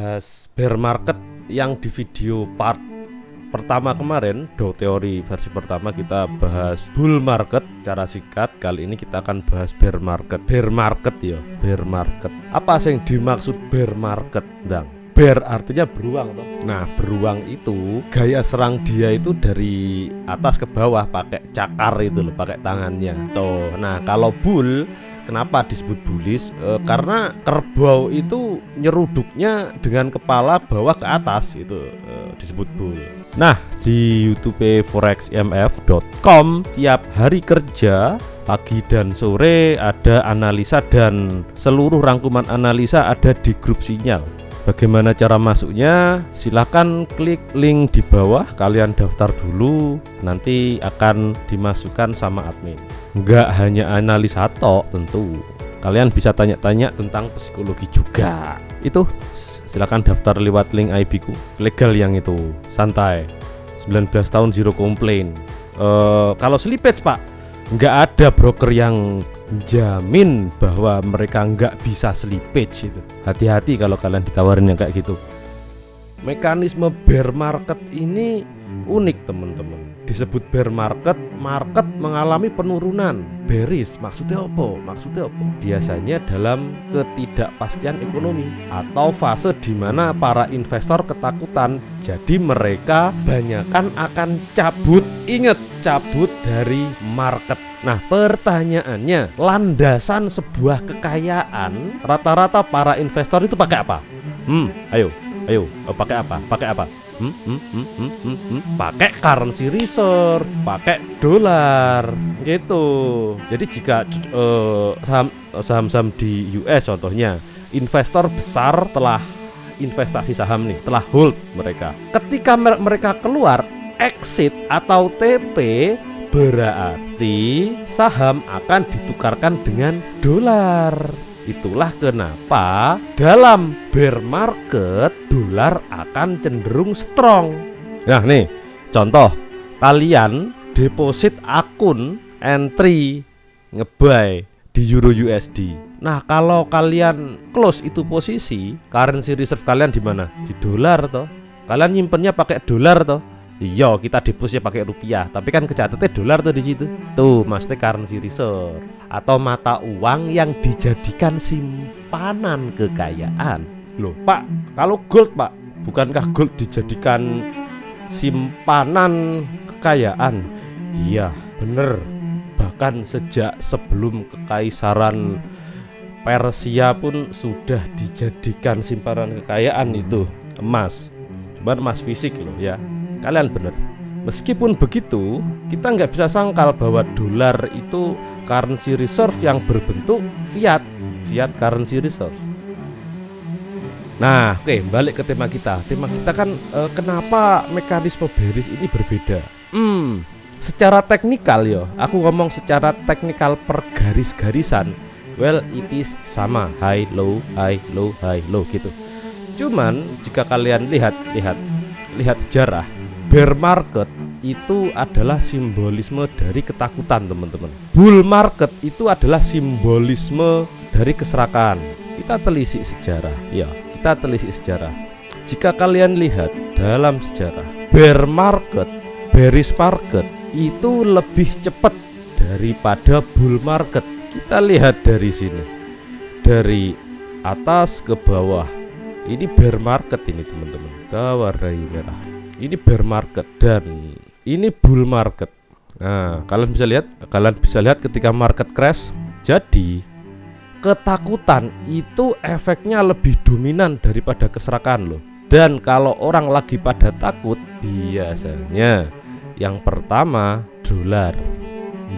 bahas bear market yang di video part pertama kemarin, do teori versi pertama kita bahas bull market cara singkat. Kali ini kita akan bahas bear market. Bear market ya, bear market. Apa sih yang dimaksud bear market, Dang? Bear artinya beruang toh. Nah, beruang itu gaya serang dia itu dari atas ke bawah pakai cakar itu loh, pakai tangannya. Tuh. Nah, kalau bull kenapa disebut bullish? Karena kerbau itu nyeruduknya dengan kepala bawah ke atas, itu disebut bull. Nah, di YouTube foreximf.com tiap hari kerja pagi dan sore ada analisa dan seluruh rangkuman analisa ada di grup Sinyal. Bagaimana cara masuknya? Silahkan klik link di bawah, kalian daftar dulu, nanti akan dimasukkan sama admin. Enggak hanya analisa tok, tentu kalian bisa tanya-tanya tentang psikologi juga. Itu silakan daftar lewat link IB ku, legal yang itu, santai. 19 tahun zero complain. Kalau slippage Pak, nggak ada broker yang jamin bahwa mereka nggak bisa slippage itu. Hati-hati kalau kalian ditawarin yang kayak gitu. Mekanisme bear market ini unik teman-teman. Disebut bear market, market mengalami penurunan. Bearish maksudnya apa? Biasanya dalam ketidakpastian ekonomi atau fase di mana para investor ketakutan. Jadi mereka banyakan akan cabut. Ingat, cabut dari market. Nah, pertanyaannya, landasan sebuah kekayaan rata-rata para investor itu pakai apa? Ayo, pakai apa? Pakai currency reserve, pakai dolar, gitu. Jadi jika saham-saham di US contohnya, investor besar telah investasi saham nih, telah hold mereka. Ketika mereka keluar, exit atau TP, berarti saham akan ditukarkan dengan dolar. Itulah kenapa dalam bear market dolar akan cenderung strong. Nah nih contoh, kalian deposit akun entry ngebuy di Euro USD. Nah kalau kalian close itu posisi, currency reserve kalian di mana? Di dolar toh. Kalian nyimpennya pakai dolar toh. Iya, kita depositnya pakai rupiah, tapi kan kecatatnya dolar tuh di situ. Tuh, maksudnya currency reserve atau mata uang yang dijadikan simpanan kekayaan. Loh, Pak, kalau gold, Pak, bukankah gold dijadikan simpanan kekayaan? Iya, bener. Bahkan sejak sebelum kekaisaran Persia pun sudah dijadikan simpanan kekayaan itu emas. Cuman emas fisik loh ya. Kalian bener. Meskipun begitu, kita nggak bisa sangkal bahwa dolar itu currency reserve yang berbentuk fiat currency reserve. Nah, oke, balik ke tema kita. Tema kita kan kenapa mekanisme bearish ini berbeda? Secara teknikal yo, aku ngomong secara teknikal per garis-garisan. Well, it is sama, high low gitu. Cuman jika kalian lihat sejarah, bear market itu adalah simbolisme dari ketakutan teman-teman. Bull market itu adalah simbolisme dari keserakan. Kita telisik sejarah. Ya, kita telisik sejarah. Jika kalian lihat dalam sejarah, bear market, bearish market itu lebih cepat daripada bull market. Kita lihat dari sini. Dari atas ke bawah. Ini bear market ini teman-teman. Kita warnai merah. Ini bear market dan ini bull market. Nah, kalian bisa lihat ketika market crash. Jadi ketakutan itu efeknya lebih dominan daripada keserakan loh. Dan kalau orang lagi pada takut, biasanya yang pertama dolar,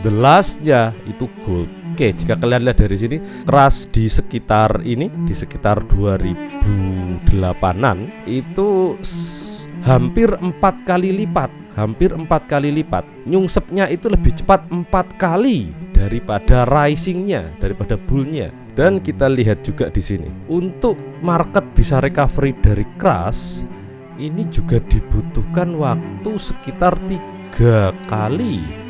the lastnya itu gold. Oke, jika kalian lihat dari sini, crash di sekitar 2008-an itu hampir 4 kali lipat. Nyungsepnya itu lebih cepat 4 kali daripada risingnya, daripada bullnya. Dan kita lihat juga di sini, untuk market bisa recovery dari crash ini juga dibutuhkan waktu sekitar 3 kali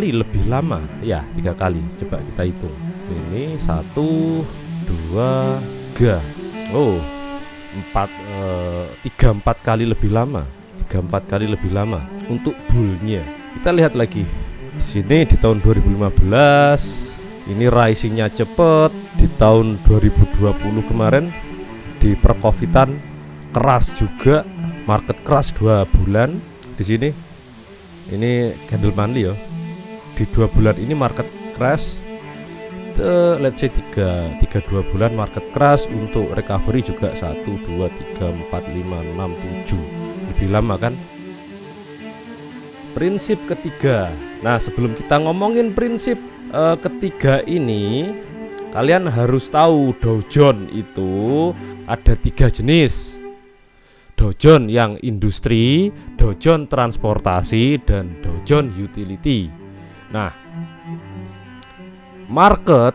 lebih lama. Ya, 3 kali. Coba kita hitung. Ini 1, 2, 3. Oh, 3-4 kali lebih lama. 3-4 kali lebih lama untuk bullnya. Kita lihat lagi di sini di tahun 2015 ini risingnya cepet. Di tahun 2020 kemarin di percovidan keras juga, market crash 2 bulan. Di sini ini candle monthly ya. Di 2 bulan ini market crash. Let's say 2 bulan market crash. Untuk recovery juga 1, 2, 3, 4, 5, 6, 7. Lebih lama kan. Prinsip ketiga. Nah, sebelum kita ngomongin prinsip ketiga ini, kalian harus tahu Dow Jones itu ada 3 jenis. Dow Jones yang industri, Dow Jones transportasi, dan Dow Jones utility. Nah, market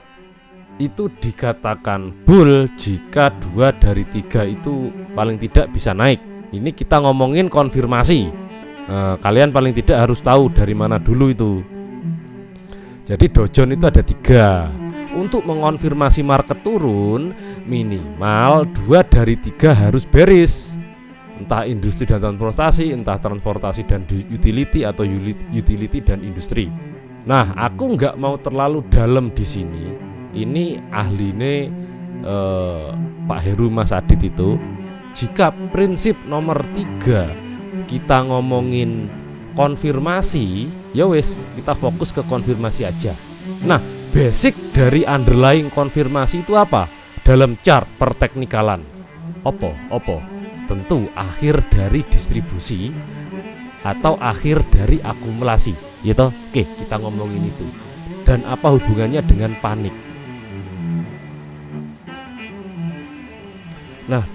itu dikatakan bull jika 2 dari 3 itu paling tidak bisa naik. Ini kita ngomongin konfirmasi. Kalian paling tidak harus tahu dari mana dulu itu. Jadi Dow Jones itu ada 3. Untuk mengonfirmasi market turun, minimal 2 dari 3 harus bearish. Entah industri dan transportasi, entah transportasi dan utility, atau utility dan industri. Nah, aku nggak mau terlalu dalam di sini. Ini ahline Pak Heru Mas Adit itu. Jika prinsip nomor 3 kita ngomongin konfirmasi, ya wes kita fokus ke konfirmasi aja. Nah, basic dari underlying konfirmasi itu apa? Dalam chart perteknikalan. Opo? Tentu akhir dari distribusi atau akhir dari akumulasi, gitu. Oke, kita ngomongin itu. Dan apa hubungannya dengan panik? Nah,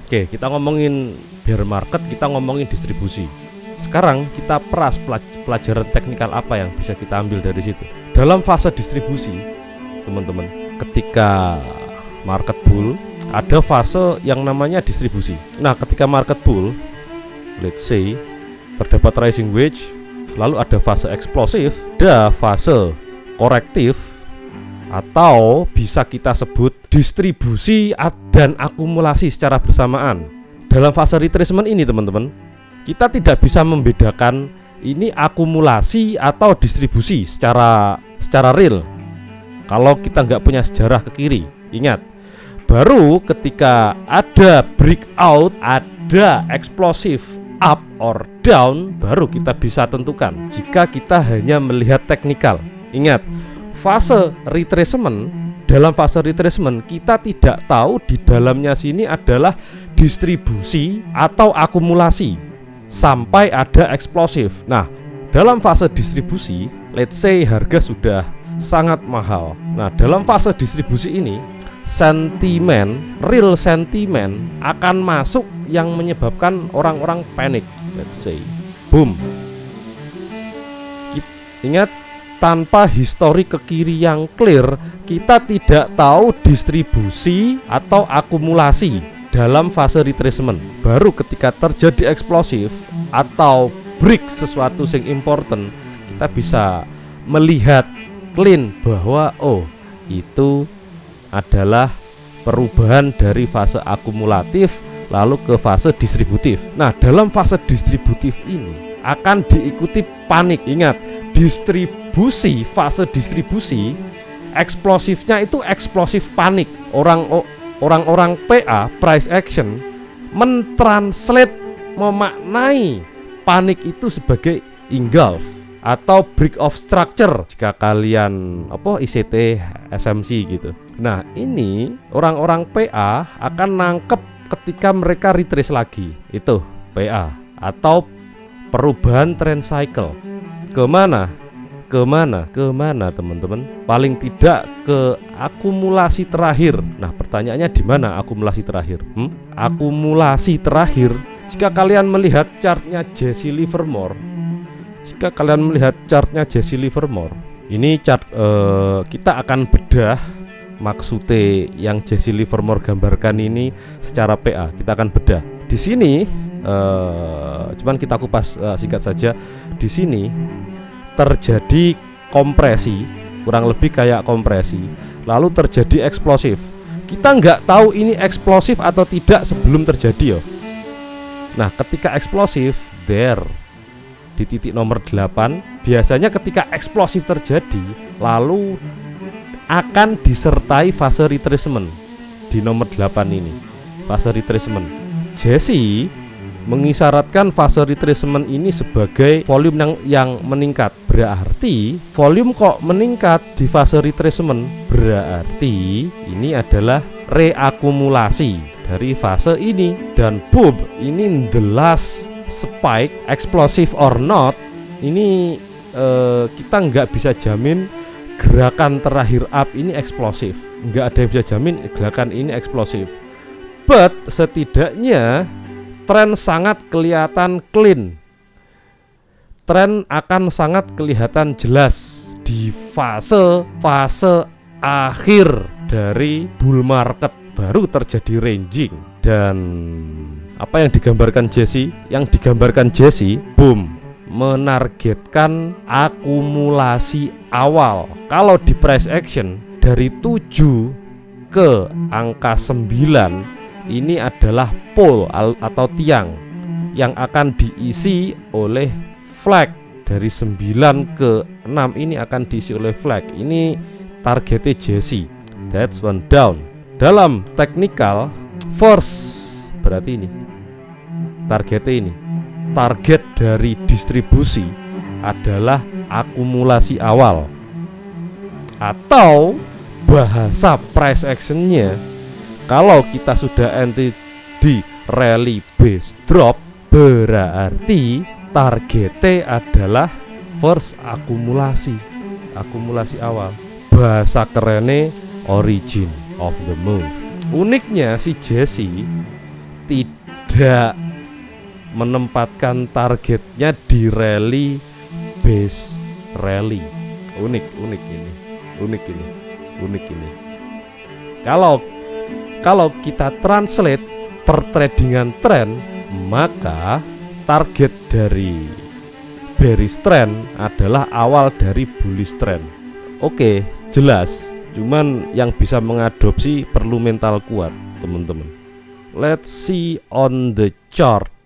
kita ngomongin bear market, kita ngomongin distribusi. Sekarang kita peras pelajaran teknikal apa yang bisa kita ambil dari situ. Dalam fase distribusi, teman-teman, ketika market bull, ada fase yang namanya distribusi. Nah, ketika market bull, let's say terdapat rising wedge, lalu ada fase eksplosif, ada fase korektif, atau bisa kita sebut distribusi dan akumulasi secara bersamaan. Dalam fase retracement ini, teman-teman, kita tidak bisa membedakan ini akumulasi atau distribusi secara real kalau kita nggak punya sejarah ke kiri. Ingat, baru ketika ada breakout, ada eksplosif up or down, baru kita bisa tentukan. Jika kita hanya melihat teknikal, ingat, fase retracement, dalam fase retracement kita tidak tahu di dalamnya sini adalah distribusi atau akumulasi sampai ada eksplosif. Nah, dalam fase distribusi, let's say harga sudah sangat mahal. Nah, dalam fase distribusi ini, real sentimen akan masuk yang menyebabkan orang-orang panik. Let's say, boom. Ingat, tanpa histori ke kiri yang clear, kita tidak tahu distribusi atau akumulasi dalam fase retracement. Baru ketika terjadi eksplosif atau break sesuatu yang important, kita bisa melihat clean bahwa itu adalah perubahan dari fase akumulatif lalu ke fase distributif. Nah, dalam fase distributif ini akan diikuti panik. Ingat, fase distribusi eksplosifnya itu eksplosif panik. Orang-orang PA, price action, memaknai panik itu sebagai engulf atau break of structure jika kalian ICT SMC gitu. Nah, ini orang-orang PA akan nangkep ketika mereka retrace lagi. Itu PA atau perubahan trend cycle. Kemana teman-teman? Paling tidak ke akumulasi terakhir. Nah, pertanyaannya di mana akumulasi terakhir? Akumulasi terakhir, jika kalian melihat chartnya Jesse Livermore, ini chart kita akan bedah maksudnya yang Jesse Livermore gambarkan ini secara PA. Kita akan bedah. Di sini cuman kita kupas singkat saja. Di sini terjadi kompresi, kurang lebih kayak kompresi, lalu terjadi eksplosif. kita nggak tahu ini eksplosif atau tidak sebelum terjadi yo. Nah, ketika eksplosif, di titik nomor 8, biasanya ketika eksplosif terjadi, lalu akan disertai fase retracement di nomor 8 ini. Fase retracement. Jesse mengisyaratkan fase retracement ini sebagai volume yang meningkat. Berarti volume kok meningkat di fase retracement, berarti ini adalah reakumulasi dari fase ini. Dan boom, ini the last spike, explosive or not, ini kita nggak bisa jamin gerakan terakhir up ini eksplosif. Nggak ada yang bisa jamin gerakan ini eksplosif. But setidaknya tren sangat kelihatan clean. Tren akan sangat kelihatan jelas di fase akhir dari bull market, baru terjadi ranging. Dan apa yang digambarkan Jesse? Yang digambarkan Jesse, boom, menargetkan akumulasi awal. Kalau di price action dari 7 ke angka 9, ini adalah pole atau tiang yang akan diisi oleh flag. Dari 9 ke 6 ini akan diisi oleh flag. Ini targetnya Jesse. That's one down. Dalam technical first, berarti ini targetnya ini. Target dari distribusi adalah akumulasi awal, atau bahasa price actionnya, kalau kita sudah anti di rally base drop, berarti targetnya adalah first akumulasi awal. Bahasa kerennya origin of the move. Uniknya si Jesse tidak menempatkan targetnya di rally base rally. Unik ini. Kalau kita translate pertradingan tren, maka target dari bearish trend adalah awal dari bullish trend. Oke, jelas. Cuman yang bisa mengadopsi perlu mental kuat, teman-teman. Let's see on the chart.